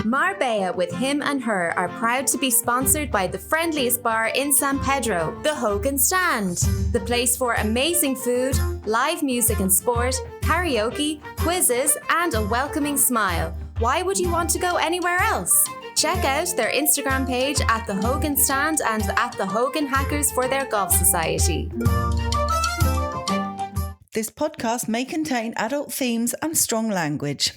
Marbella with Him and Her are proud to be sponsored by the friendliest bar in San Pedro, the Hogan Stand. The place for amazing food, live music and sport, karaoke, quizzes, and a welcoming smile. Why would you want to go anywhere else? Check out their Instagram page at the Hogan Stand and at the Hogan Hackers for their golf society. This podcast may contain adult themes and strong language.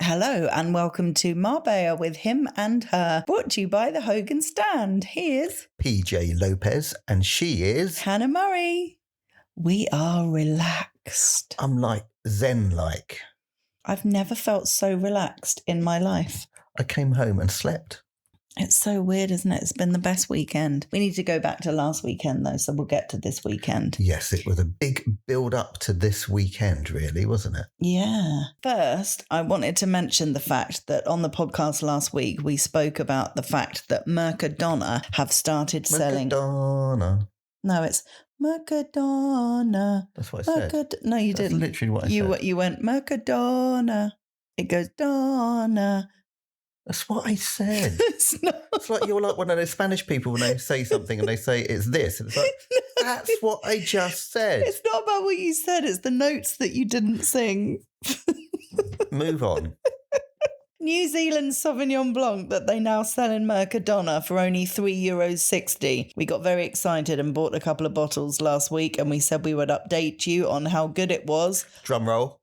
Hello and welcome to Marbella with Him and Her, brought to you by the Hogan Stand. Here's PJ Lopez and she is Hannah Murray. We are relaxed. I'm like zen-like. I've never felt so relaxed in my life. I came home and slept. It's so weird, isn't it? It's been the best weekend. We need to go back to last weekend though, so we'll get to this weekend. Yes, it was a big build-up to this weekend, really, wasn't it? Yeah. First, I wanted to mention the fact that on the podcast last week, we spoke about the fact that Mercadona have started selling... Mercadona. No, it's Mercadona. That's what I said. No, you That's didn't. literally what I said. You went Mercadona. It goes Donna. That's what I said. It's not. It's like you're like one of those Spanish people when they say something and they say it's this. And it's like, that's what I just said. It's not about what you said. It's the notes that you didn't sing. Move on. New Zealand Sauvignon Blanc that they now sell in Mercadona for only €3.60. We got very excited and bought a couple of bottles last week and we said we would update you on how good it was. Drum roll.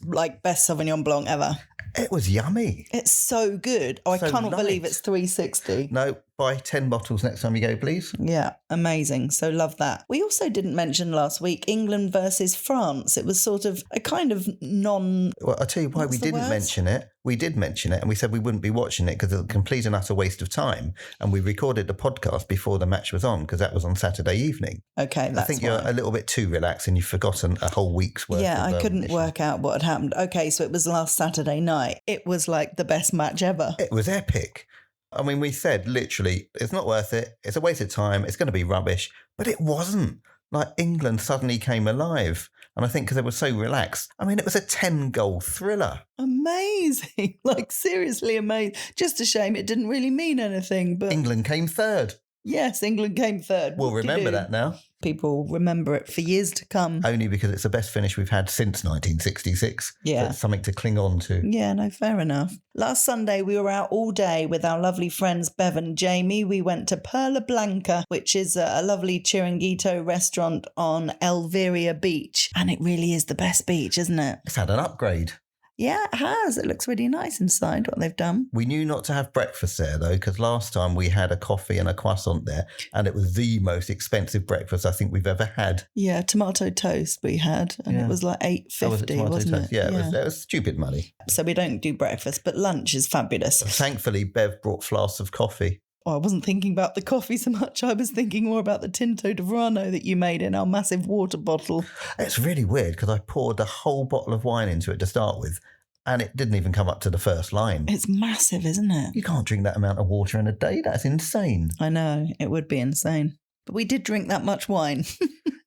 Like best Sauvignon Blanc ever. It was yummy. It's so good. Oh, I So cannot light. believe it's $3.60. No, buy 10 bottles next time you go, please. Yeah, amazing. So love that. We also didn't mention last week England versus France. It was sort of a kind of Well, I'll tell you why we didn't mention it. We did mention it and we said we wouldn't be watching it because it's a complete and utter waste of time. And we recorded the podcast before the match was on because that was on Saturday evening. Okay, that's I think you're a little bit too relaxed and you've forgotten a whole week's worth. Yeah, of I couldn't issues. work out what had happened. Okay, so it was last Saturday night. It was like the best match ever. It was epic. I mean, we said literally, it's not worth it. It's a waste of time. It's going to be rubbish. But it wasn't. Like England suddenly came alive. And I think because they were so relaxed. I mean, it was a 10-goal thriller. Amazing. Like seriously amazing. Just a shame it didn't really mean anything. But England came third. yes, England came third. We'll remember that now. People remember it for years to come. Only because it's the best finish we've had since 1966. Yeah. So it's something to cling on to. Yeah, no, fair enough. Last Sunday, we were out all day with our lovely friends Bev and Jamie. We went to Perla Blanca, which is a lovely chiringuito restaurant on Elviria Beach. And it really is the best beach, isn't it? It's had an upgrade. Yeah, it has. It looks really nice inside, what they've done. We knew not to have breakfast there, though, because last time we had a coffee and a croissant there, and it was the most expensive breakfast I think we've ever had. Yeah, tomato toast we had, and Yeah. it was like $8.50, wasn't it? Yeah, it was stupid money. So we don't do breakfast, but lunch is fabulous. Thankfully, Bev brought flasks of coffee. Oh, I wasn't thinking about the coffee so much. I was thinking more about the Tinto de Verano that you made in our massive water bottle. It's really weird because I poured a whole bottle of wine into it to start with, and it didn't even come up to the first line. It's massive, isn't it? You can't drink that amount of water in a day. That's insane. I know, it would be insane. But we did drink that much wine.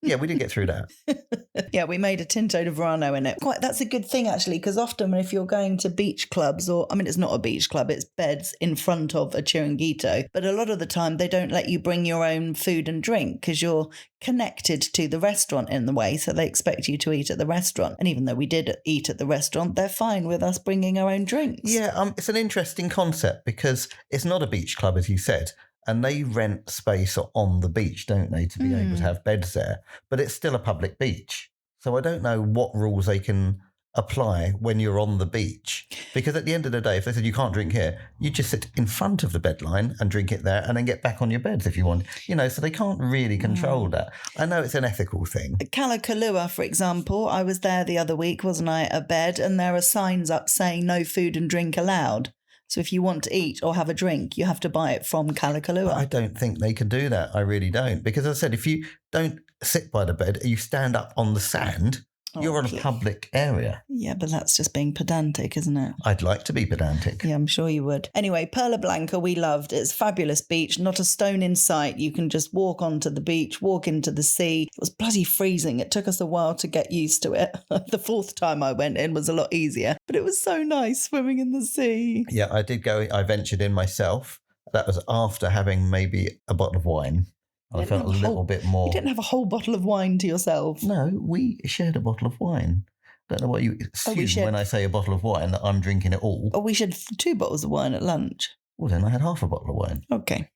Yeah, we did get through that. Yeah, we made a Tinto de Verano in it. That's a good thing, actually, because often if you're going to beach clubs, it's not a beach club, it's beds in front of a chiringuito. But a lot of the time, they don't let you bring your own food and drink because you're connected to the restaurant in the way. So they expect you to eat at the restaurant. And even though we did eat at the restaurant, they're fine with us bringing our own drinks. Yeah, it's an interesting concept because it's not a beach club, as you said. And they rent space on the beach, don't they, to be able to have beds there. But it's still a public beach. So I don't know what rules they can apply when you're on the beach. Because at the end of the day, if they said you can't drink here, you just sit in front of the bed line and drink it there and then get back on your beds if you want. So they can't really control that. I know it's an ethical thing. Kalakaua, for example, I was there the other week, wasn't I, at a bed, and there are signs up saying no food and drink allowed. So if you want to eat or have a drink, you have to buy it from Kalakaua. I don't think they can do that. I really don't. Because as I said, if you don't sit by the bed, you stand up on the sand. You're on a public area. Yeah, but that's just being pedantic, isn't it? I'd like to be pedantic. Yeah, I'm sure you would. Anyway, Perla Blanca, we loved. It's a fabulous beach, not a stone in sight. You can just walk onto the beach, walk into the sea. It was bloody freezing. It took us a while to get used to it. The fourth time I went in was a lot easier, but it was so nice swimming in the sea. Yeah, I did go. I ventured in myself. That was after having maybe a bottle of wine. I felt a little bit more. You didn't have a whole bottle of wine to yourself. No, we shared a bottle of wine. Don't know what you assume when I say a bottle of wine that I'm drinking it all. Oh, we shared 2 bottles of wine at lunch. Well, then I had half a bottle of wine. Okay.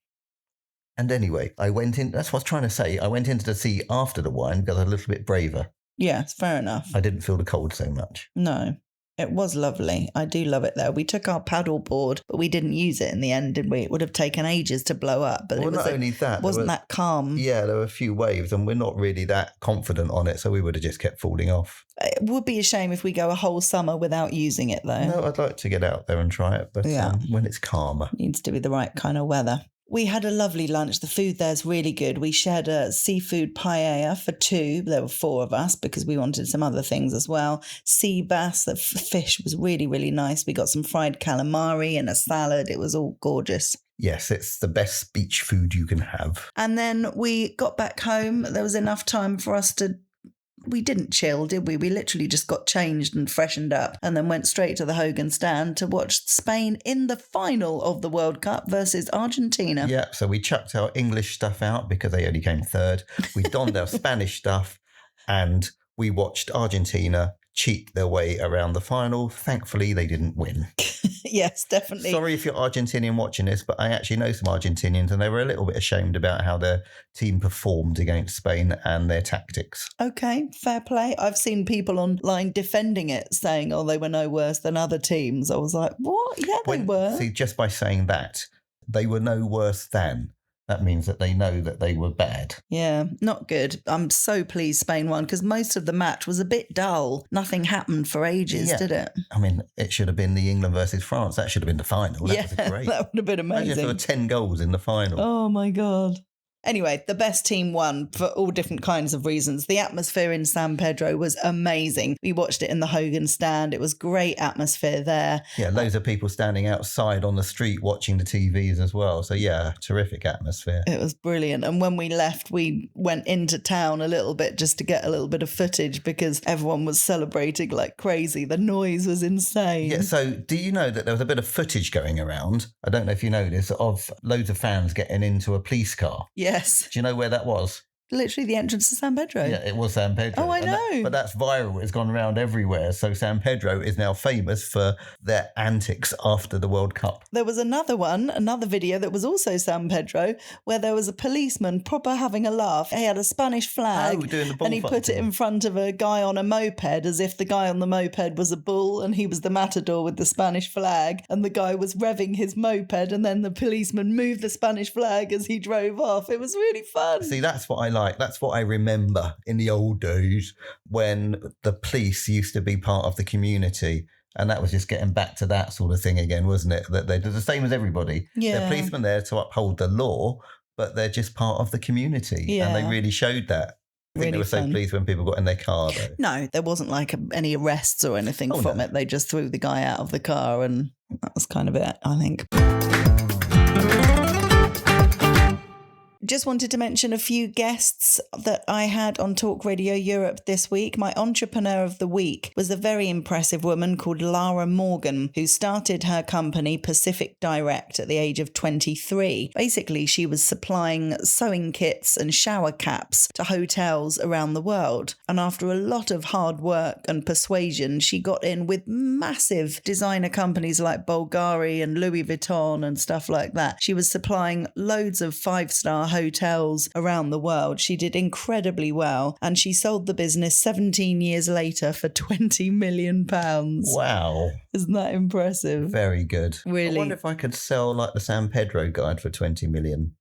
And anyway, I went in. That's what I was trying to say. I went into the sea after the wine because I was a little bit braver. Yes, fair enough. I didn't feel the cold so much. No. It was lovely. I do love it there. We took our paddle board, but we didn't use it in the end, did we? It would have taken ages to blow up. But well, not only that. Wasn't that calm? Yeah, there were a few waves and we're not really that confident on it, so we would have just kept falling off. It would be a shame if we go a whole summer without using it, though. No, I'd like to get out there and try it, but when it's calmer. It needs to be the right kind of weather. We had a lovely lunch. The food there's really good. We shared a seafood paella for 2. There were 4 of us because we wanted some other things as well. Sea bass, the fish was really, really nice. We got some fried calamari and a salad. It was all gorgeous. Yes, it's the best beach food you can have. And then we got back home. There was enough time for us to... We didn't chill, did we? We literally just got changed and freshened up and then went straight to the Hogan stand to watch Spain in the final of the World Cup versus Argentina. Yeah, so we chucked our English stuff out because they only came third. We donned our Spanish stuff and we watched Argentina cheat their way around the final. Thankfully, they didn't win. Yes, definitely. Sorry if you're Argentinian watching this, but I actually know some Argentinians and they were a little bit ashamed about how their team performed against Spain and their tactics. Okay, fair play. I've seen people online defending it, saying, oh, they were no worse than other teams. I was like, what? Yeah, they were. See, just by saying that, they were no worse than. That means that they know that they were bad. Yeah, not good. I'm so pleased Spain won because most of the match was a bit dull. Nothing happened for ages, did it? I mean, it should have been the England versus France. That should have been the final. That was great. That would have been amazing. Imagine if there were 10 goals in the final. Oh, my God. Anyway, the best team won for all different kinds of reasons. The atmosphere in San Pedro was amazing. We watched it in the Hogan stand. It was great atmosphere there. Yeah, loads of people standing outside on the street watching the TVs as well. So, yeah, terrific atmosphere. It was brilliant. And when we left, we went into town a little bit just to get a little bit of footage because everyone was celebrating like crazy. The noise was insane. Yeah, so do you know that there was a bit of footage going around? I don't know if you know this, of loads of fans getting into a police car. Yes. Do you know where that was? Literally the entrance to San Pedro. Yeah, it was San Pedro. Oh, I know. But that's viral. It's gone around everywhere. So San Pedro is now famous for their antics after the World Cup. There was another video that was also San Pedro, where there was a policeman proper having a laugh. He had a Spanish flag doing the bullfighting. and he put it in front of a guy on a moped as if the guy on the moped was a bull and he was the matador with the Spanish flag and the guy was revving his moped and then the policeman moved the Spanish flag as he drove off. It was really fun. See, that's what I like. That's what I remember in the old days when the police used to be part of the community. And that was just getting back to that sort of thing again, wasn't it? That they're the same as everybody. Yeah. They're policemen there to uphold the law, but they're just part of the community. Yeah. And they really showed that. I think they were so pleased when people got in their car, though. No, there wasn't like any arrests or anything from it. They just threw the guy out of the car and that was kind of it, I think. Just wanted to mention a few guests that I had on Talk Radio Europe this week. My entrepreneur of the week was a very impressive woman called Lara Morgan, who started her company Pacific Direct at the age of 23. Basically, she was supplying sewing kits and shower caps to hotels around the world. And after a lot of hard work and persuasion, she got in with massive designer companies like Bulgari and Louis Vuitton and stuff like that. She was supplying loads of 5-star hotels around the world. She did incredibly well and she sold the business 17 years later for £20 million. Wow. Isn't that impressive? Very good. Really. I wonder if I could sell like the San Pedro guide for 20 million.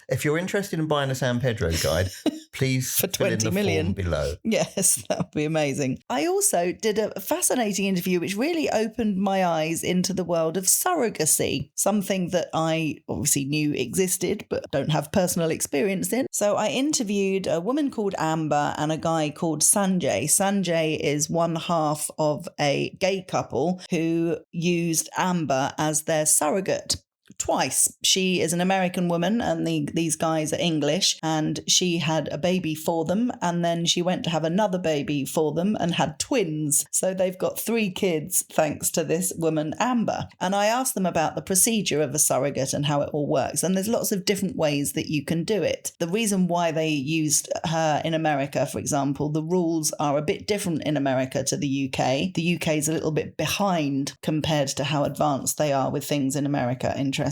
If you're interested in buying a San Pedro guide, please For fill in 20 the million. form below. Yes, that would be amazing. I also did a fascinating interview which really opened my eyes into the world of surrogacy, something that I obviously knew existed but don't have personal experience in. So I interviewed a woman called Amber and a guy called Sanjay. Sanjay is one half of a gay couple who used Amber as their surrogate. Twice. She is an American woman and these guys are English, and she had a baby for them, and then she went to have another baby for them and had twins. So they've got 3 kids thanks to this woman, Amber. And I asked them about the procedure of a surrogate and how it all works. And there's lots of different ways that you can do it. The reason why they used her in America, for example, the rules are a bit different in America to the UK. The UK is a little bit behind compared to how advanced they are with things in America, interestingly.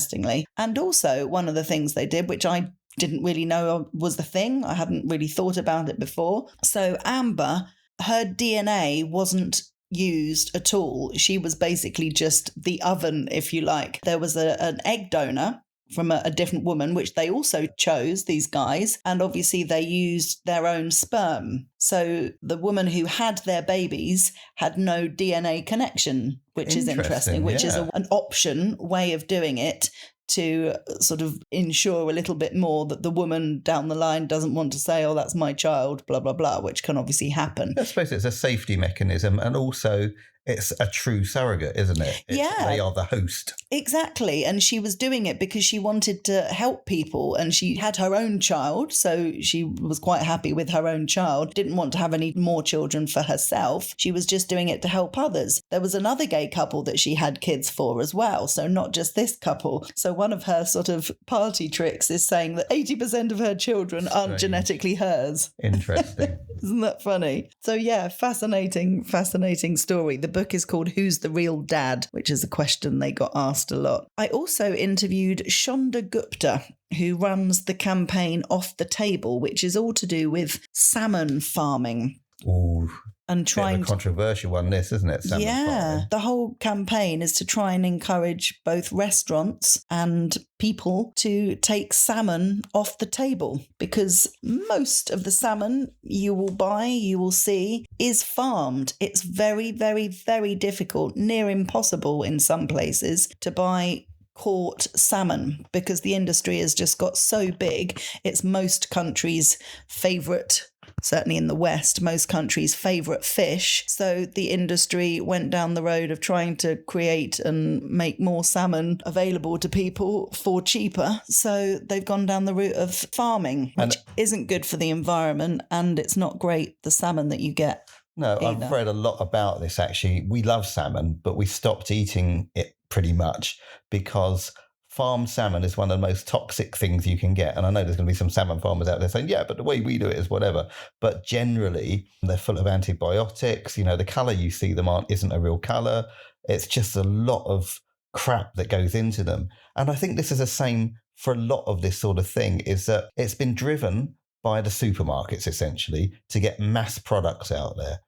And also one of the things they did, which I didn't really know was the thing, I hadn't really thought about it before. So Amber, her DNA wasn't used at all. She was basically just the oven, if you like. There was an egg donor from a different woman, which they also chose, these guys, and obviously they used their own sperm. So the woman who had their babies had no DNA connection, which is interesting, which is an option way of doing it to sort of ensure a little bit more that the woman down the line doesn't want to say, oh, that's my child, blah, blah, blah, which can obviously happen. I suppose it's a safety mechanism, and also it's a true surrogate, isn't it? They are the host. Exactly. And she was doing it because she wanted to help people, and she had her own child. So she was quite happy with her own child, didn't want to have any more children for herself. She was just doing it to help others. There was another gay couple that she had kids for as well. So not just this couple. So one of her sort of party tricks is saying that 80% of her children aren't genetically hers. Interesting. Isn't that funny? So yeah, fascinating story. The book is called Who's the Real Dad, which is a question they got asked a lot. I also interviewed Sondhya Gupta, who runs the campaign Off the Table, which is all to do with salmon farming. Ooh. And trying a controversial one, this, isn't it? Salmon farming. The whole campaign is to try and encourage both restaurants and people to take salmon off the table, because most of the salmon you will see is farmed. It's very, very, very difficult, near impossible in some places, to buy caught salmon, because the industry has just got so big. It's most countries' favourite, certainly in the West, most countries' favourite fish. So the industry went down the road of trying to create and make more salmon available to people for cheaper. So they've gone down the route of farming, which isn't good for the environment, and it's not great, the salmon that you get. No, either. I've read a lot about this, actually. We love salmon, but we stopped eating it pretty much because farmed salmon is one of the most toxic things you can get. And I know there's going to be some salmon farmers out there saying, yeah, but the way we do it is whatever. But generally, they're full of antibiotics. You know, the colour you see them on isn't a real colour. It's just a lot of crap that goes into them. And I think this is the same for a lot of this sort of thing, is that it's been driven by the supermarkets, essentially, to get mass products out there.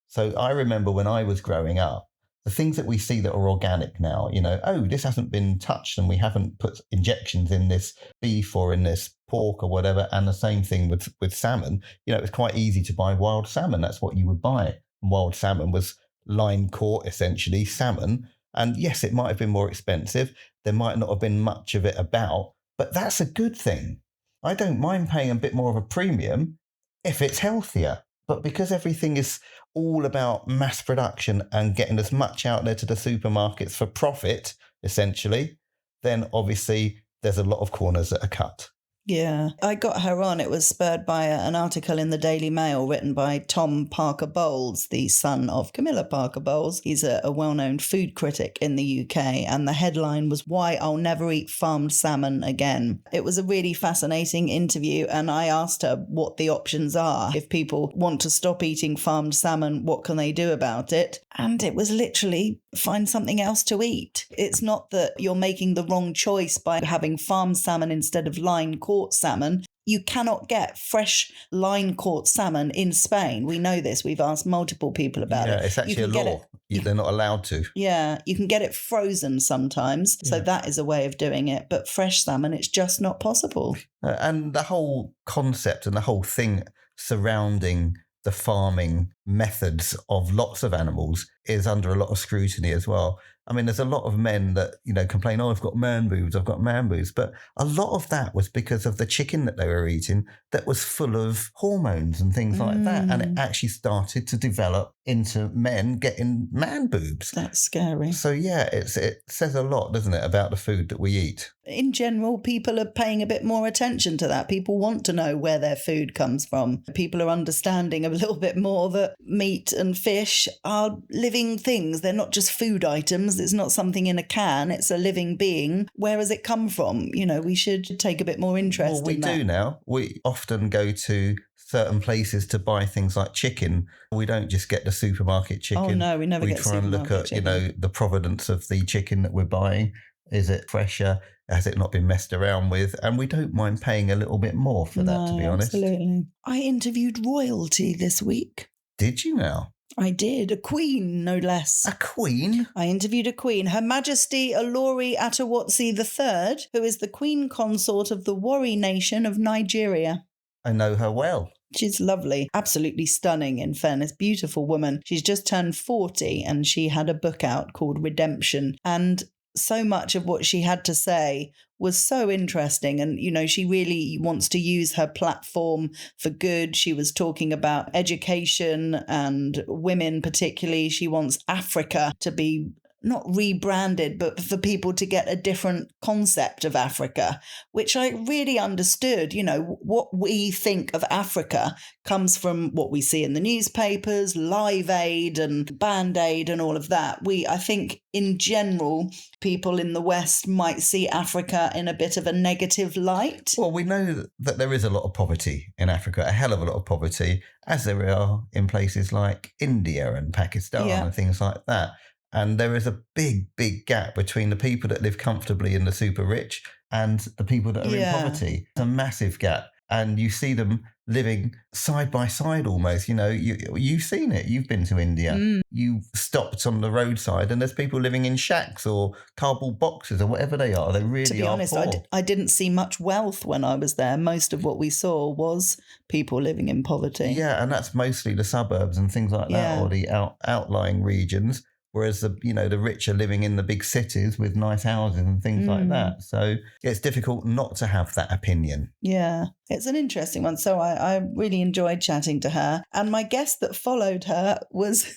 So I remember when I was growing up, the things that we see that are organic now, you know, oh, this hasn't been touched and we haven't put injections in this beef or in this pork or whatever. And the same thing with salmon. You know, it's quite easy to buy wild salmon. That's what you would buy. And wild salmon was line caught, essentially, salmon. And yes, it might have been more expensive. There might not have been much of it about, but that's a good thing. I don't mind paying a bit more of a premium if it's healthier. But because everything is all about mass production and getting as much out there to the supermarkets for profit, essentially, then obviously there's a lot of corners that are cut. Yeah, I got her on. It was spurred by an article in the Daily Mail written by Tom Parker Bowles, the son of Camilla Parker Bowles. He's a well-known food critic in the UK, and the headline was "Why I'll Never Eat Farmed Salmon Again." It was a really fascinating interview, and I asked her what the options are. If people want to stop eating farmed salmon, what can they do about it? And it was literally find something else to eat. It's not that you're making the wrong choice by having farmed salmon instead of line caught salmon. you cannot get fresh line-caught salmon in Spain. We know this. We've asked multiple people about it. Yeah, it's actually a law. They're not allowed to. Yeah, you can get it frozen sometimes. So that is a way of doing it. But fresh salmon, it's just not possible. And the whole concept and the whole thing surrounding the farming methods of lots of animals is under a lot of scrutiny as well. I mean, there's a lot of men that, complain, I've got man boobs. But a lot of that was because of the chicken that they were eating that was full of hormones and things like that. And it actually started to develop into men getting man boobs. That's scary. So, yeah, it says a lot, doesn't it, about the food that we eat. In general, people are paying a bit more attention to that. People want to know where their food comes from. People are understanding a little bit more that meat and fish are living things. They're not just food items. It's not something in a can. It's a living being. Where has it come from? We should take a bit more interest in that. Well, we do now. We often go to certain places to buy things like chicken. We don't just get the supermarket chicken. Oh, no, we never get supermarket chicken. We try and look at, the provenance of the chicken that we're buying. Is it fresher? Has it not been messed around with? And we don't mind paying a little bit more for that, to be honest. Absolutely. I interviewed royalty this week. Did you now? I did. A queen, no less. A queen? I interviewed a queen. Her Majesty Olori Atawotsi III, who is the queen consort of the Warri Nation of Nigeria. I know her well. She's lovely, absolutely stunning, in fairness, beautiful woman. She's just turned 40 and she had a book out called Redemption. And so much of what she had to say was so interesting. And, she really wants to use her platform for good. She was talking about education and women particularly. She wants Africa to be not rebranded, but for people to get a different concept of Africa, which I really understood. What we think of Africa comes from what we see in the newspapers, Live Aid and Band Aid and all of that. I think in general, people in the West might see Africa in a bit of a negative light. Well, we know that there is a lot of poverty in Africa, a hell of a lot of poverty, as there are in places like India and Pakistan and things like that. And there is a big, big gap between the people that live comfortably in the super rich and the people that are in poverty. It's a massive gap. And you see them living side by side almost. You've seen it. You've been to India. You've stopped on the roadside and there's people living in shacks or cardboard boxes or whatever they are. They really are. To be honest, I didn't see much wealth when I was there. Most of what we saw was people living in poverty. Yeah, and that's mostly the suburbs and things like that, or the outlying regions. Whereas the rich are living in the big cities with nice houses and things like that. So it's difficult not to have that opinion. Yeah, it's an interesting one. So I really enjoyed chatting to her. And my guest that followed her was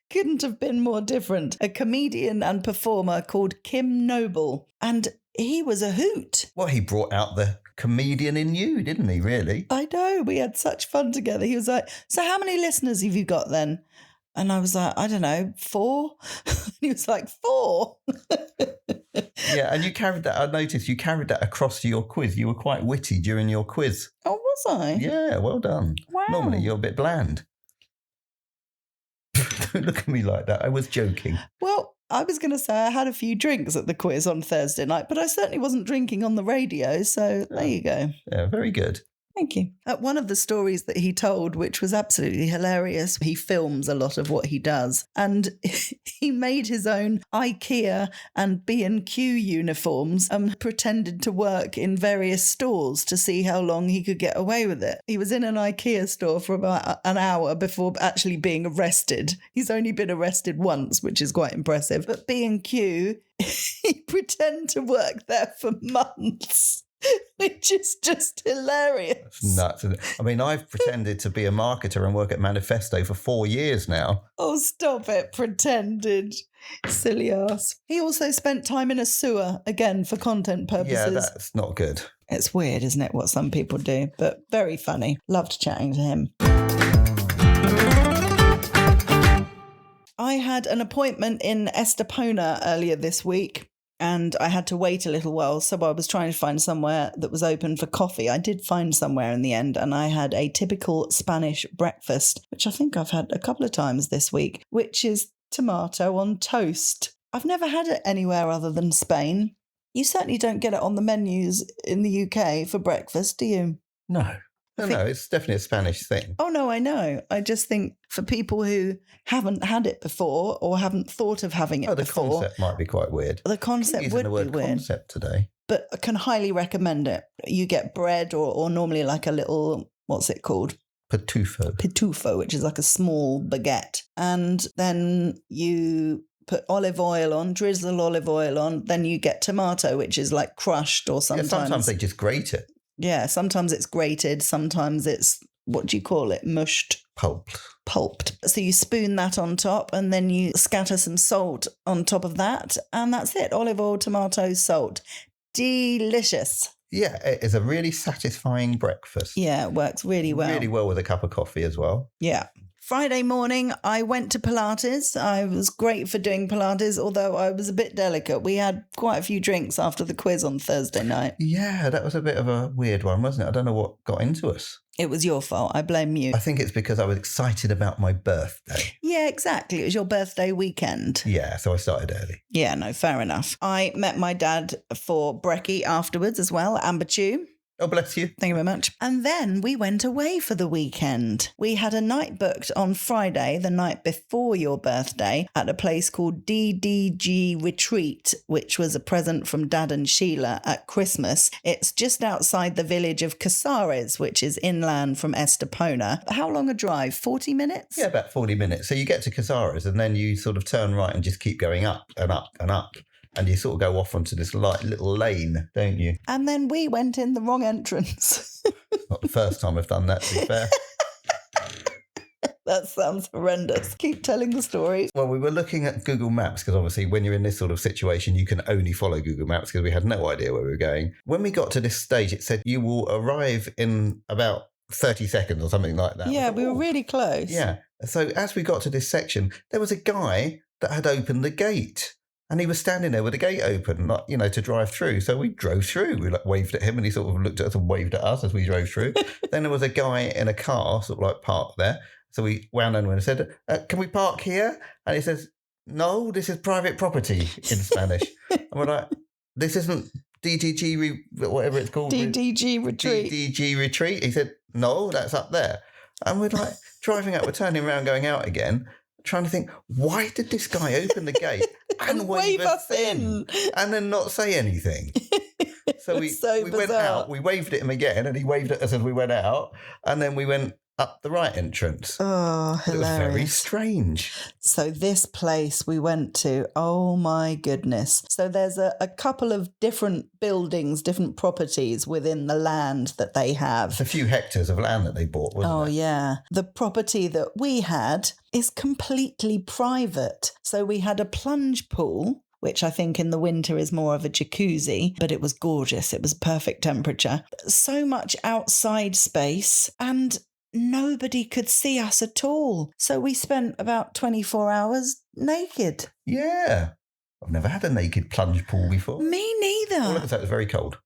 couldn't have been more different. A comedian and performer called Kim Noble. And he was a hoot. Well, he brought out the comedian in you, didn't he, really? I know. We had such fun together. He was like, so how many listeners have you got then? And I was like, I don't know, 4? He was like, 4? Yeah, and you carried that, I noticed you carried that across to your quiz. You were quite witty during your quiz. Oh, was I? Yeah, well done. Wow. Normally you're a bit bland. Don't look at me like that. I was joking. Well, I was going to say I had a few drinks at the quiz on Thursday night, but I certainly wasn't drinking on the radio. So there you go. Yeah, very good. Thank you. One of the stories that he told, which was absolutely hilarious, he films a lot of what he does, and he made his own IKEA and B&Q uniforms and pretended to work in various stores to see how long he could get away with it. He was in an IKEA store for about an hour before actually being arrested. He's only been arrested once, which is quite impressive. But B&Q, he pretended to work there for months. Which is just hilarious. That's nuts, isn't it? I mean, I've pretended to be a marketer and work at Manifesto for 4 years now. Oh, stop it. Pretended. Silly ass. He also spent time in a sewer, again, for content purposes. Yeah, that's not good. It's weird, isn't it, what some people do? But very funny. Loved chatting to him. I had an appointment in Estepona earlier this week. And I had to wait a little while, so I was trying to find somewhere that was open for coffee. I did find somewhere in the end, and I had a typical Spanish breakfast, which I think I've had a couple of times this week, which is tomato on toast. I've never had it anywhere other than Spain. You certainly don't get it on the menus in the UK for breakfast, do you? No. No, it's definitely a Spanish thing. Oh, no, I know. I just think for people who haven't had it before or haven't thought of having it before. The concept might be quite weird. The concept would the word be weird. Concept today. But I can highly recommend it. You get bread or normally like a little, what's it called? Pitufo, which is like a small baguette. And then you put olive oil on, drizzle olive oil on, then you get tomato, which is like crushed or sometimes... Yeah, sometimes they just grate it. Yeah, sometimes it's grated, sometimes it's, what do you call it, mushed? Pulped. So you spoon that on top and then you scatter some salt on top of that and that's it. Olive oil, tomatoes, salt. Delicious. Yeah, it is a really satisfying breakfast. Yeah, it works really well. Really well with a cup of coffee as well. Yeah. Friday morning, I went to Pilates. I was great for doing Pilates, although I was a bit delicate. We had quite a few drinks after the quiz on Thursday night. Yeah, that was a bit of a weird one, wasn't it? I don't know what got into us. It was your fault. I blame you. I think it's because I was excited about my birthday. Yeah, exactly. It was your birthday weekend. Yeah, so I started early. Yeah, no, fair enough. I met my dad for brekkie afterwards as well, Amber Chew. Oh, bless you. Thank you very much. And then we went away for the weekend. We had a night booked on Friday, the night before your birthday, at a place called DDG Retreat, which was a present from Dad and Sheila at Christmas. It's just outside the village of Casares, which is inland from Estepona. How long a drive? 40 minutes? Yeah, about 40 minutes. So you get to Casares and then you sort of turn right and just keep going up and up and up. And you sort of go off onto this little lane, don't you? And then we went in the wrong entrance. It's not the first time I've done that, to be fair. That sounds horrendous. Keep telling the story. Well, we were looking at Google Maps because obviously when you're in this sort of situation, you can only follow Google Maps because we had no idea where we were going. When we got to this stage, it said you will arrive in about 30 seconds or something like that. Yeah, thought, we were really close. Yeah. So as we got to this section, there was a guy that had opened the gate. And he was standing there with the gate open, like, you know, to drive through. So we drove through. We waved at him and he sort of looked at us and waved at us as we drove through. Then there was a guy in a car sort of like parked there. So we wound over and said, can we park here? And he says, no, this is private property in Spanish. And we're like, this isn't DDG, whatever it's called. DDG Retreat. DDG Retreat. He said, no, that's up there. And we're like driving out, we're turning around, going out again. Trying to think, why did this guy open the gate and wave us in and then not say anything? So we went out, we waved at him again and he waved at us as we went out and then we went up the right entrance. Oh, hilarious. It was very strange. So this place we went to, oh my goodness. So there's a couple of different buildings, different properties within the land that they have. It's a few hectares of land that they bought, wasn't it? Oh, yeah. The property that we had is completely private. So we had a plunge pool, which I think in the winter is more of a jacuzzi, but it was gorgeous. It was perfect temperature. So much outside space and nobody could see us at all. So we spent about 24 hours naked. Yeah. I've never had a naked plunge pool before. Me neither. All I can say, it was very cold.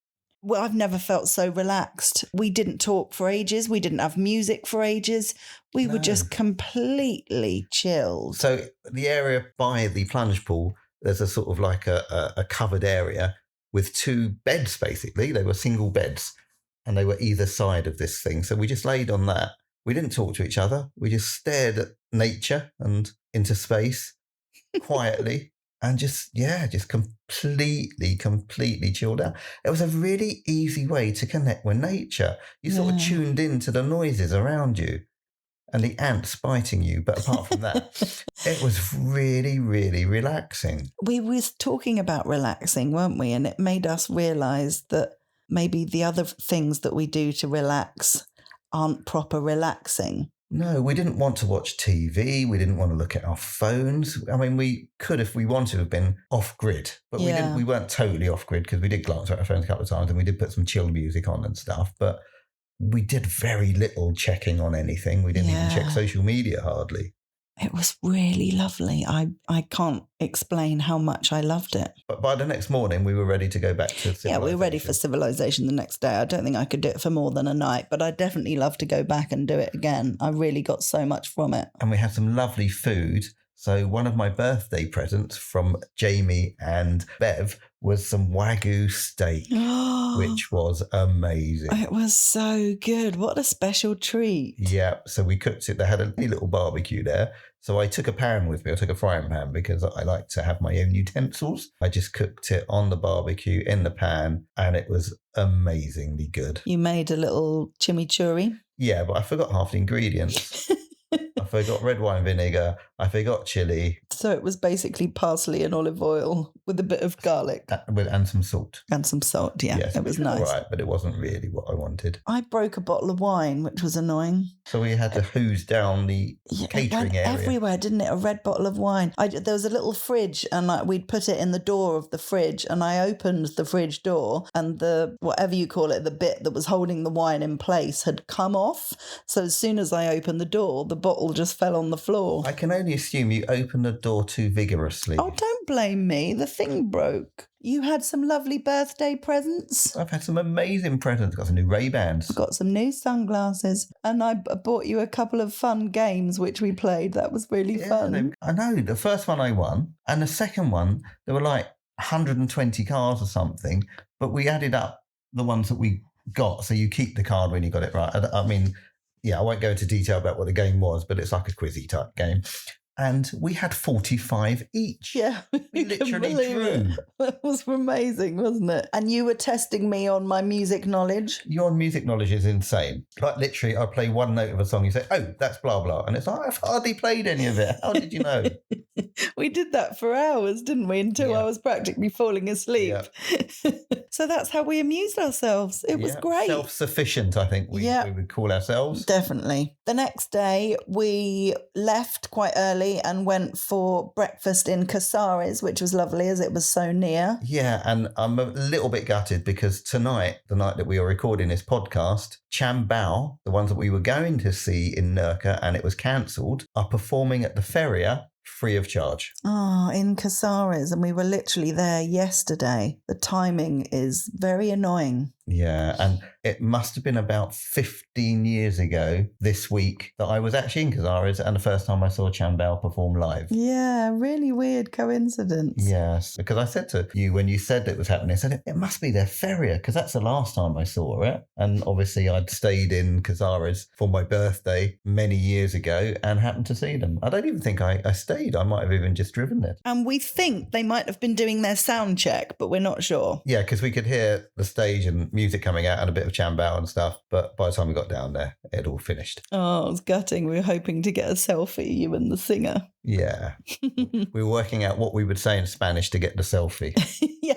Well, I've never felt so relaxed. We didn't talk for ages. We didn't have music for ages. We were just completely chilled. So the area by the plunge pool, there's a sort of like a covered area with two beds, basically. They were single beds. And they were either side of this thing. So we just laid on that. We didn't talk to each other. We just stared at nature and into space quietly and just completely chilled out. It was a really easy way to connect with nature. You sort of tuned into the noises around you and the ants biting you. But apart from that, it was really, really relaxing. We was talking about relaxing, weren't we? And it made us realise that maybe the other things that we do to relax aren't proper relaxing. No, we didn't want to watch TV. We didn't want to look at our phones. I mean, we could, if we wanted to, have been off-grid. But we didn't. We weren't totally off-grid because we did glance at our phones a couple of times and we did put some chill music on and stuff. But we did very little checking on anything. We didn't even check social media hardly. It was really lovely. I can't explain how much I loved it. But by the next morning, we were ready to go back to civilization. Yeah, we were ready for civilization the next day. I don't think I could do it for more than a night, but I'd definitely love to go back and do it again. I really got so much from it. And we had some lovely food. So one of my birthday presents from Jamie and Bev was some Wagyu steak, which was amazing. It was so good. What a special treat. Yeah, so we cooked it. They had a little barbecue there. So I took a pan with me. I took a frying pan because I like to have my own utensils. I just cooked it on the barbecue in the pan and it was amazingly good. You made a little chimichurri. Yeah, but I forgot half the ingredients. I forgot red wine vinegar. I forgot chili. So it was basically parsley and olive oil with a bit of garlic. And some salt. And some salt, yeah. Yes, it was nice. All right, but it wasn't really what I wanted. I broke a bottle of wine, which was annoying. So we had to hooze down the catering area. Everywhere, didn't it? A red bottle of wine. There was a little fridge and we'd put it in the door of the fridge and I opened the fridge door and the, whatever you call it, the bit that was holding the wine in place had come off. So as soon as I opened the door, the bottle just fell on the floor. I can only assume you opened the door too vigorously. Oh, don't blame me. The thing broke. You had some lovely birthday presents. I've had some amazing presents. Got some new Ray-Bans. Got some new sunglasses. And I bought you a couple of fun games which we played. That was really fun. I know. The first one I won. And the second one, there were like 120 cards or something. But we added up the ones that we got. So you keep the card when you got it right. I mean, yeah, I won't go into detail about what the game was, but it's like a quizzy type game. And we had 45 each. Yeah. We literally drew. That was amazing, wasn't it? And you were testing me on my music knowledge. Your music knowledge is insane. Like literally, I play one note of a song, you say, oh, that's blah, blah. And it's like, I've hardly played any of it. How did you know? We did that for hours, didn't we? Until I was practically falling asleep. Yeah. So that's how we amused ourselves. It was great. Self-sufficient, I think we would call ourselves. Definitely. The next day, we left quite early and went for breakfast in Casares, which was lovely as it was so near. Yeah, and I'm a little bit gutted because tonight, the night that we are recording this podcast, Chambao, the ones that we were going to see in Nurka and it was cancelled, are performing at the Feria free of charge. Oh, in Casares, and we were literally there yesterday. The timing is very annoying. Yeah, and it must have been about 15 years ago this week that I was actually in Casares and the first time I saw Chambao perform live. Yeah, really weird coincidence. Yes, because I said to you when you said it was happening, I said it must be their Feria because that's the last time I saw it. And obviously I'd stayed in Casares for my birthday many years ago and happened to see them. I don't even think I stayed. I might have even just driven there. And we think they might have been doing their sound check, but we're not sure. Yeah, because we could hear the stage and music coming out and a bit of Chambao and stuff. But by the time we got down there, it had all finished. Oh, it was gutting. We were hoping to get a selfie, you and the singer. Yeah. We were working out what we would say in Spanish to get the selfie. Yeah,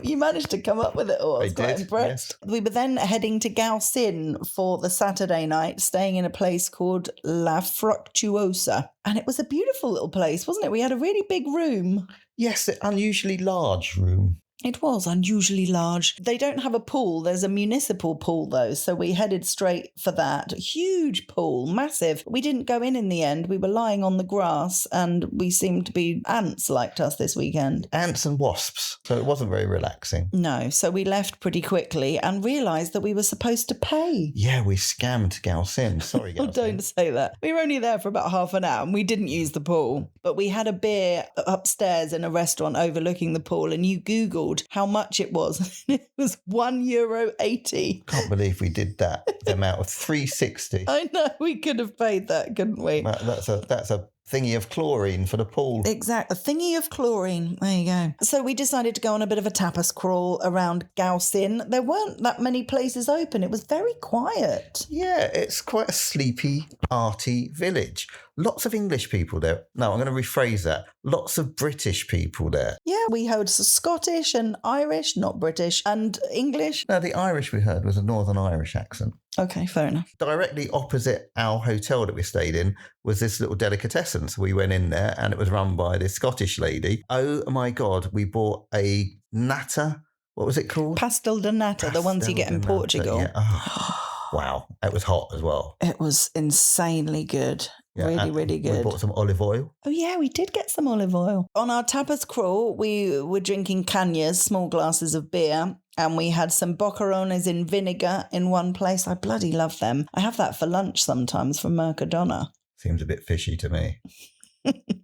you managed to come up with it all. I was quite impressed. Yes. We were then heading to Gaucin for the Saturday night, staying in a place called La Fructuosa. And it was a beautiful little place, wasn't it? We had a really big room. Yes, an unusually large room. It was unusually large. They don't have a pool. There's a municipal pool, though, so we headed straight for that. Huge pool, massive. We didn't go in the end. We were lying on the grass, and we seemed to be ants liked us this weekend. Ants and wasps, so it wasn't very relaxing. No, so we left pretty quickly and realised that we were supposed to pay. Yeah, we scammed Gaucin. Sorry, Gaucin. Oh, don't say that. We were only there for about half an hour, and we didn't use the pool. But we had a beer upstairs in a restaurant overlooking the pool, and you Googled how much it was. It was €1.80. Can't believe we did that. The amount of $3.60. I know, we could have paid that, couldn't we? That's a thingy of chlorine for the pool. Exactly, a thingy of chlorine. There you go. So we decided to go on a bit of a tapas crawl around Gaucin. There weren't that many places open. It was very quiet. Yeah, it's quite a sleepy, arty village. Lots of English people there. No, I'm going to rephrase that. Lots of British people there. Yeah, we heard Scottish and Irish, not British, and English. No, the Irish we heard was a Northern Irish accent. Okay, fair enough. Directly opposite our hotel that we stayed in was this little delicatessen. So we went in there and it was run by this Scottish lady. Oh my God, we bought a nata. What was it called? Pastel de nata, the ones you get in Portugal. Yeah. Oh, wow. It was hot as well. It was insanely good. Yeah, really good. We bought some olive oil. Oh, yeah, we did get some olive oil. On our tapas crawl, we were drinking cañas, small glasses of beer, and we had some bocarones in vinegar in one place. I bloody love them. I have that for lunch sometimes from Mercadona. Seems a bit fishy to me.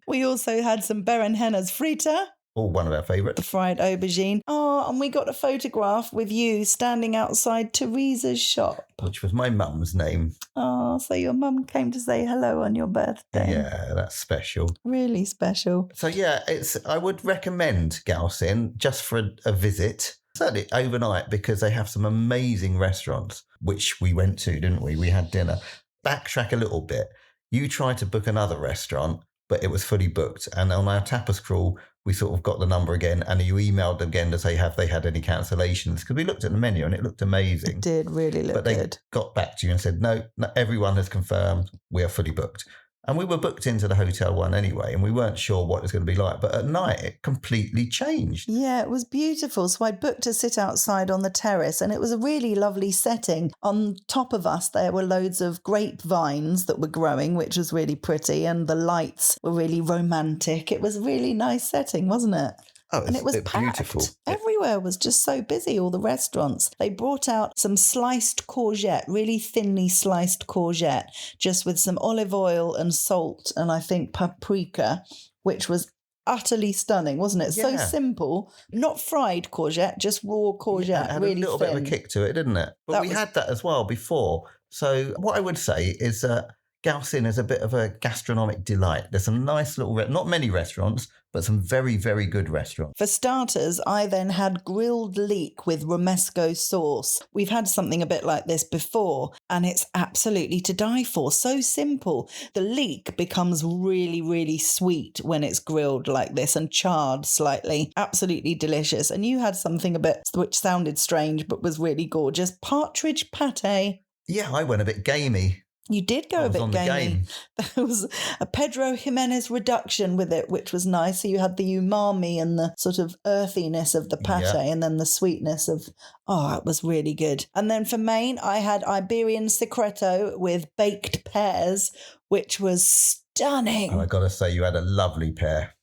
We also had some berenjenas frita, All one of our the favourites. fried aubergine. Oh, and we got a photograph with you standing outside Teresa's shop. Which was my mum's name. Oh, so your mum came to say hello on your birthday. Yeah, that's special. Really special. So yeah, I would recommend Gaucin just for a visit, certainly overnight, because they have some amazing restaurants, which we went to, didn't we? We had dinner. Backtrack a little bit. You tried to book another restaurant, but it was fully booked. And on our tapas crawl, we sort of got the number again, and you emailed them again to say, have they had any cancellations? Because we looked at the menu and it looked amazing. It did really look But they good. got back to you and said, no, everyone has confirmed we are fully booked. And we were booked into the hotel one anyway, and we weren't sure what it was going to be like. But at night, it completely changed. Yeah, it was beautiful. So I booked to sit outside on the terrace, and it was a really lovely setting. On top of us, there were loads of grapevines that were growing, which was really pretty, and the lights were really romantic. It was a really nice setting, wasn't it? Oh, And it was packed. beautiful. Everywhere was just so busy, all the restaurants. They brought out some sliced courgette, really thinly sliced courgette, just with some olive oil and salt and I think paprika, which was utterly stunning, wasn't it? So Yeah. simple. Not fried courgette, just raw courgette, Yeah, it had really a little thin. bit of a kick to it, didn't it? But That we was- had that as well before. So what I would say is Gaucin is a bit of a gastronomic delight. There's some nice little, not many restaurants, but some very, very good restaurants. For starters, I then had grilled leek with romesco sauce. We've had something a bit like this before, and it's absolutely to die for. So simple. The leek becomes really, really sweet when it's grilled like this and charred slightly. Absolutely delicious. And you had something a bit which sounded strange but was really gorgeous. Partridge pate. Yeah, I went a bit gamey. You did go I a was bit on the gamey. game. There was a Pedro Jimenez reduction with it, which was nice. So you had the umami and the sort of earthiness of the pate Yeah. and then the sweetness of, oh, it was really good. And then for main, I had Iberian secreto with baked pears, which was stunning. And I got to say, you had a lovely pair.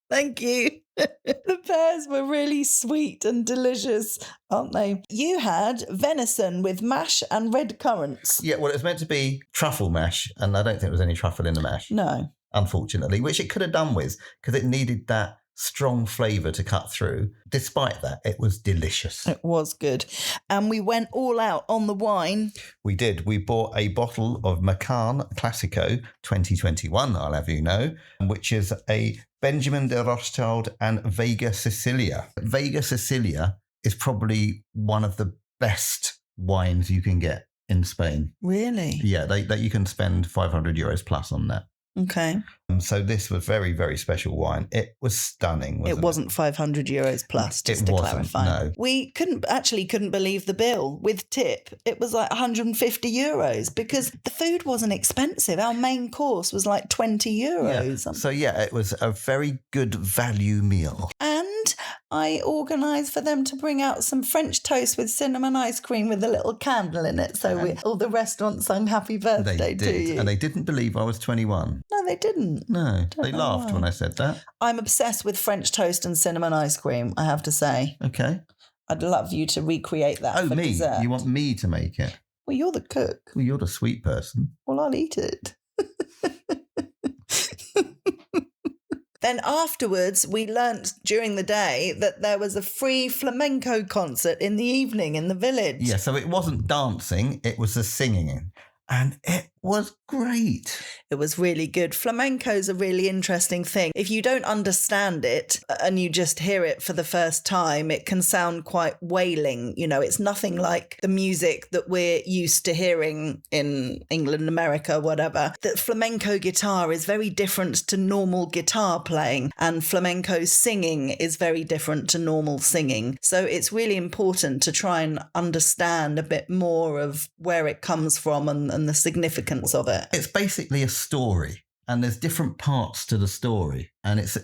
Thank you. The pears were really sweet and delicious, aren't they? You had venison with mash and red currants. Yeah, well, it was meant to be truffle mash, and I don't think there was any truffle in the mash, No. unfortunately, which it could have done with, because it needed that strong flavour to cut through. Despite that, it was delicious. It was good. And we went all out on the wine. We did. We bought a bottle of Macan Classico 2021, I'll have you know, which is a Benjamin de Rothschild and Vega Sicilia. Vega Sicilia is probably one of the best wines you can get in Spain. Really? Yeah, that you can spend €500 plus on that. Okay. So this was very, very special wine. It was stunning. It wasn't €500 plus, It just to wasn't, clarify. no. We couldn't believe the bill with tip. It was like €150 because the food wasn't expensive. Our main course was like €20. Yeah. So yeah, it was a very good value meal. And I organised for them to bring out some French toast with cinnamon ice cream with a little candle in it. So all the restaurants sung happy birthday They to did, you. and they didn't believe I was 21. No, they didn't. No, they know laughed why. when I said that. I'm obsessed with French toast and cinnamon ice cream, I have to say. Okay. I'd love you to recreate that Oh, for me? dessert. You want me to make it? Well, you're the cook. Well, you're the sweet person. Well, I'll eat it. Then afterwards, we learnt during the day that there was a free flamenco concert in the evening in the village. Yeah, so it wasn't dancing, it was the singing. And it was great. It was really good. Flamenco's a really interesting thing. If you don't understand it and you just hear it for the first time, it can sound quite wailing. You know, it's nothing like the music that we're used to hearing in England, America, whatever. The flamenco guitar is very different to normal guitar playing, and flamenco singing is very different to normal singing. So it's really important to try and understand a bit more of where it comes from and the significance of it. It's basically a story, and there's different parts to the story. And it's,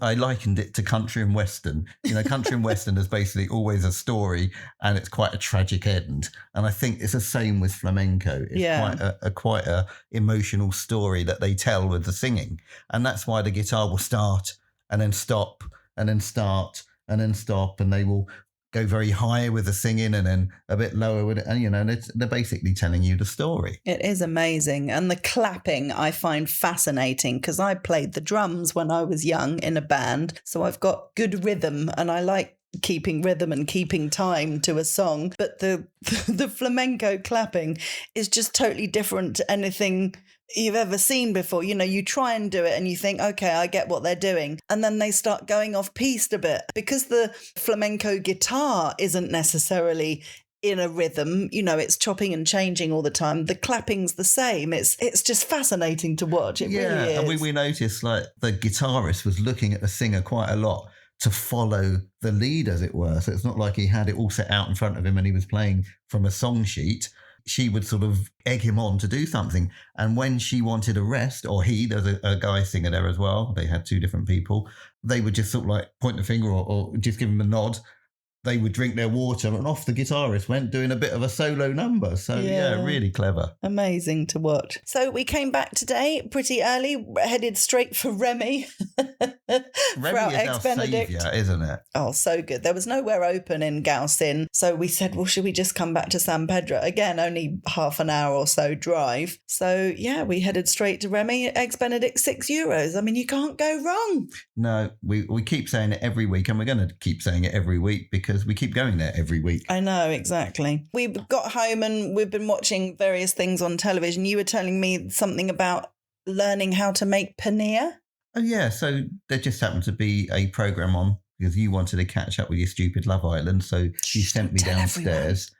I likened it to country and western. You know, country and western is basically always a story, and it's quite a tragic end. And I think it's the same with flamenco. It's quite a emotional story that they tell with the singing. And that's why the guitar will start and then stop and then start and then stop, and they will go very high with the singing and then a bit lower with it. And, they're basically telling you the story. It is amazing. And the clapping I find fascinating because I played the drums when I was young in a band. So I've got good rhythm and I like keeping rhythm and keeping time to a song. But the flamenco clapping is just totally different to anything you've ever seen before. You try and do it and you think, okay, I get what they're doing. And then they start going off piste a bit because the flamenco guitar isn't necessarily in a rhythm, it's chopping and changing all the time. The clapping's the same. It's just fascinating to watch. It really is. And we noticed like the guitarist was looking at the singer quite a lot to follow the lead, as it were. So it's not like he had it all set out in front of him and he was playing from a song sheet. She would sort of egg him on to do something. And when she wanted a rest, or there's a guy singer there as well, they had two different people, they would just sort of like point the finger or just give him a nod. They would drink their water and off the guitarist went doing a bit of a solo number. So, really clever. Amazing to watch. So we came back today pretty early, headed straight for Remy. Remy is our saviour, isn't it? Oh, so good. There was nowhere open in Gaucin. So we said, well, should we just come back to San Pedro? Again, only half an hour or so drive. So, we headed straight to Remy. Eggs Benedict, €6. I mean, you can't go wrong. No, we keep saying it every week and we're going to keep saying it every week because we keep going there every week. I know, exactly. We got home and we've been watching various things on television. You were telling me something about learning how to make paneer. Oh, yeah. So there just happened to be a programme on because you wanted to catch up with your stupid Love Island. So you sent me downstairs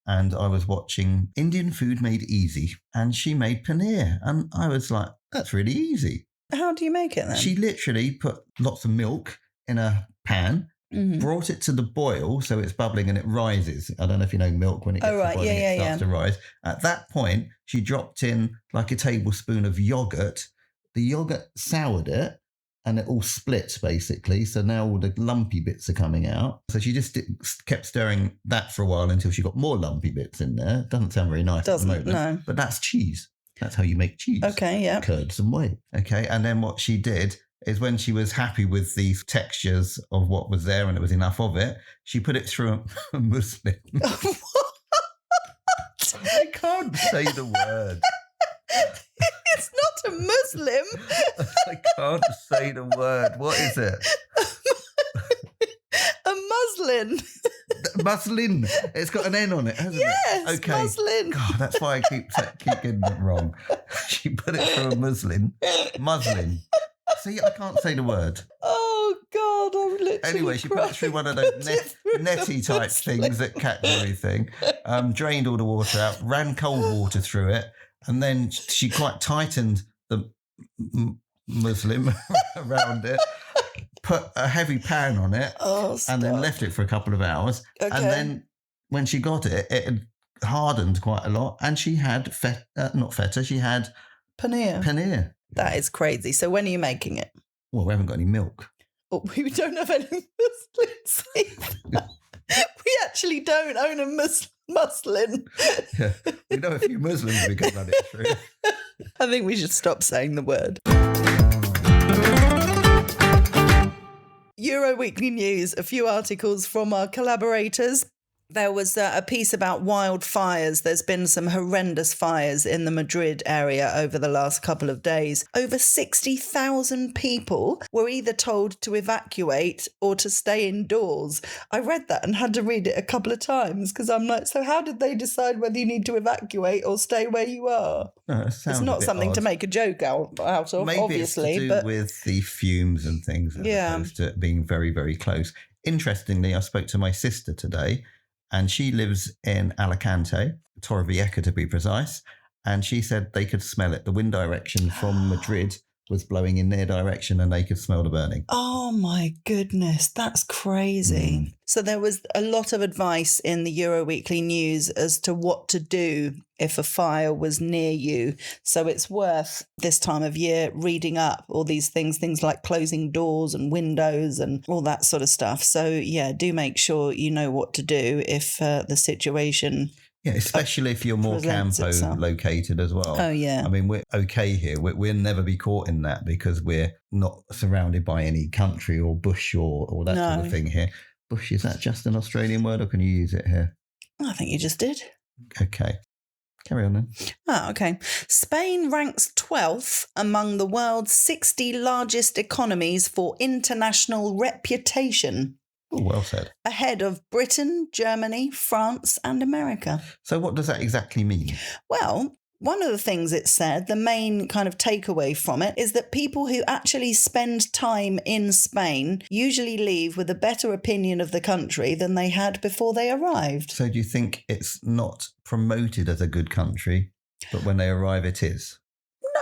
and I was watching Indian Food Made Easy and she made paneer. And I was like, that's really easy. How do you make it then? She literally put lots of milk in a pan, brought it to the boil so it's bubbling and it rises. I don't know if you know milk when it gets to boiling, it starts to rise. At that point, she dropped in like a tablespoon of yogurt. The yogurt soured it and it all split basically. So now all the lumpy bits are coming out. So she just kept stirring that for a while until she got more lumpy bits in there. Doesn't sound very nice at the moment. No. But that's cheese. That's how you make cheese. Okay, yeah. Curds and whey. Okay, and then what she did is when she was happy with these textures of what was there and it was enough of it, she put it through a muslin. I can't say the word. It's not a Muslim. I can't say the word. What is it? A muslin. Muslin. It's got an N on it, hasn't it? Yes, okay. muslin. God, that's why I keep getting it wrong. She put it through a muslin. Muslin. See, I can't say the word. Oh, God, I'm literally Anyway, she put it through one of those netty type things that cat everything, drained all the water out, ran cold water through it, and then she quite tightened the muslin around it, put a heavy pan on it, and then left it for a couple of hours. Okay. And then when she got it, it had hardened quite a lot, and she had she had paneer. That is crazy. So when are you making it? Well, we haven't got any milk. Oh, we don't have any muslins either. We actually don't own a muslin. Yeah, we know a few Muslims we can run it through. I think we should stop saying the word. Euro Weekly News, a few articles from our collaborators. There was a piece about wildfires. There's been some horrendous fires in the Madrid area over the last couple of days. Over 60,000 people were either told to evacuate or to stay indoors. I read that and had to read it a couple of times because I'm like, so how did they decide whether you need to evacuate or stay where you are? No, it's not something odd to make a joke out of, Maybe obviously. Maybe it's to do with the fumes and things as opposed to it being very, very close. Interestingly, I spoke to my sister today, and she lives in Alicante, Torrevieja to be precise, and she said they could smell it. The wind direction from Madrid was blowing in their direction and they could smell the burning. Oh my goodness, that's crazy. So there was a lot of advice in the Euro Weekly News as to what to do if a fire was near you. So it's worth this time of year reading up all these things like closing doors and windows and all that sort of stuff. So yeah, do make sure you know what to do if the situation... Yeah, especially if you're more Campo located as well. Oh, yeah. I mean, we're okay here. We'll never be caught in that because we're not surrounded by any country or bush or that sort of thing here. Bush, is that just an Australian word or can you use it here? I think you just did. Okay. Carry on then. Okay. Spain ranks 12th among the world's 60 largest economies for international reputation. Oh, well said. Ahead of Britain, Germany, France and America. So what does that exactly mean? Well, one of the things it said, the main kind of takeaway from it, is that people who actually spend time in Spain usually leave with a better opinion of the country than they had before they arrived. So do you think it's not promoted as a good country, but when they arrive it is? No,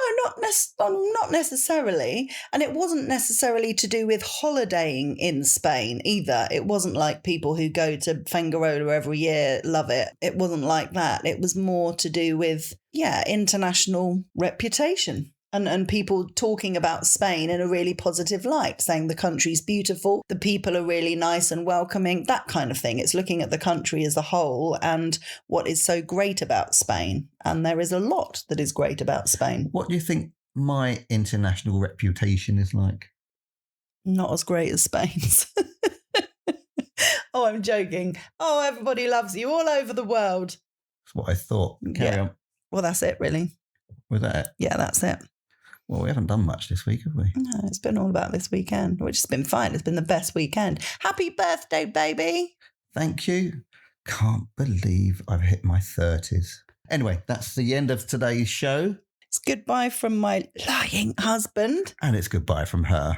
not necessarily. And it wasn't necessarily to do with holidaying in Spain either. It wasn't like people who go to Fuengirola every year love it. It wasn't like that. It was more to do with, international reputation. And people talking about Spain in a really positive light, saying the country's beautiful, the people are really nice and welcoming, that kind of thing. It's looking at the country as a whole and what is so great about Spain. And there is a lot that is great about Spain. What do you think my international reputation is like? Not as great as Spain's. Oh, I'm joking. Oh, everybody loves you all over the world. That's what I thought. Carry on. Well, that's it, really. Was that it? Yeah, that's it. Well, we haven't done much this week, have we? No, it's been all about this weekend, which has been fine. It's been the best weekend. Happy birthday, baby. Thank you. Can't believe I've hit my 30s. Anyway, that's the end of today's show. It's goodbye from my lying husband. And it's goodbye from her.